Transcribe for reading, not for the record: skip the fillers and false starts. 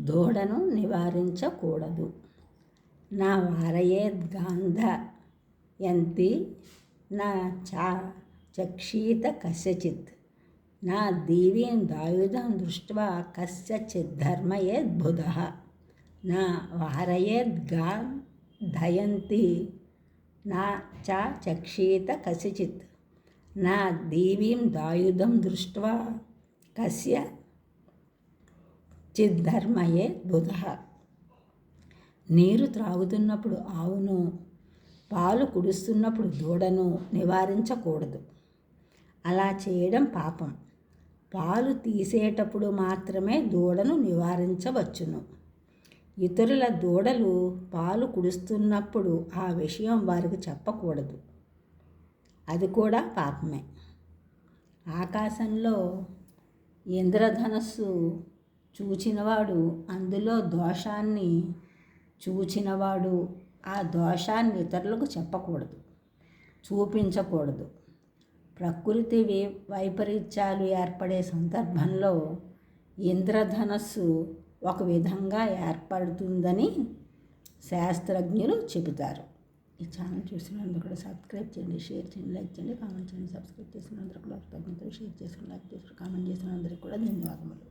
దూడను నివారించకూడదు. నా వారయేద్గాంధ యంతి నా చక్షీత కస్యచిత్ నా దీవీం దాయుధం దృష్ట్వా కస్యచిద్ధర్మయేద్బుధః నా వారయేద్గాంధయంతి నా చక్షీత కస్యచిత్ నా దీవీం దాయుధం దృష్ట్వా కస్య చిద్ధర్మయేద్బుధః. నీరు త్రాగుతున్నప్పుడు ఆవును, పాలు కుడుస్తున్నప్పుడు దూడను నివారించకూడదు. అలా చేయడం పాపం. పాలు తీసేటప్పుడు మాత్రమే దూడను నివారించవచ్చును. ఇతరుల దూడలు పాలు కుడుస్తున్నప్పుడు ఆ విషయం వారికి చెప్పకూడదు. అది కూడా పాపమే. ఆకాశంలో ఇంద్రధనస్సు చూచినవాడు, అందులో దోషాన్ని చూచినవాడు ఆ దోషాన్ని ఇతరులకు చెప్పకూడదు, చూపించకూడదు. ప్రకృతి వైపరీత్యాలు ఏర్పడే సందర్భంలో ఇంద్రధనస్సు ఒక విధంగా ఏర్పడుతుందని శాస్త్రజ్ఞులు చెబుతారు. ఈ ఛానల్ చూసినందుకు కూడా సబ్స్క్రైబ్ చేయండి, షేర్ చేయండి, లైక్ చేయండి, కామెంట్ చేయండి. సబ్స్క్రైబ్ చేసినందుకు కూడా కృతజ్ఞతలు, షేర్ చేసుకుని, లైక్ చేసుకుని, కామెంట్ చేసినందరికీ కూడా ధన్యవాదములు.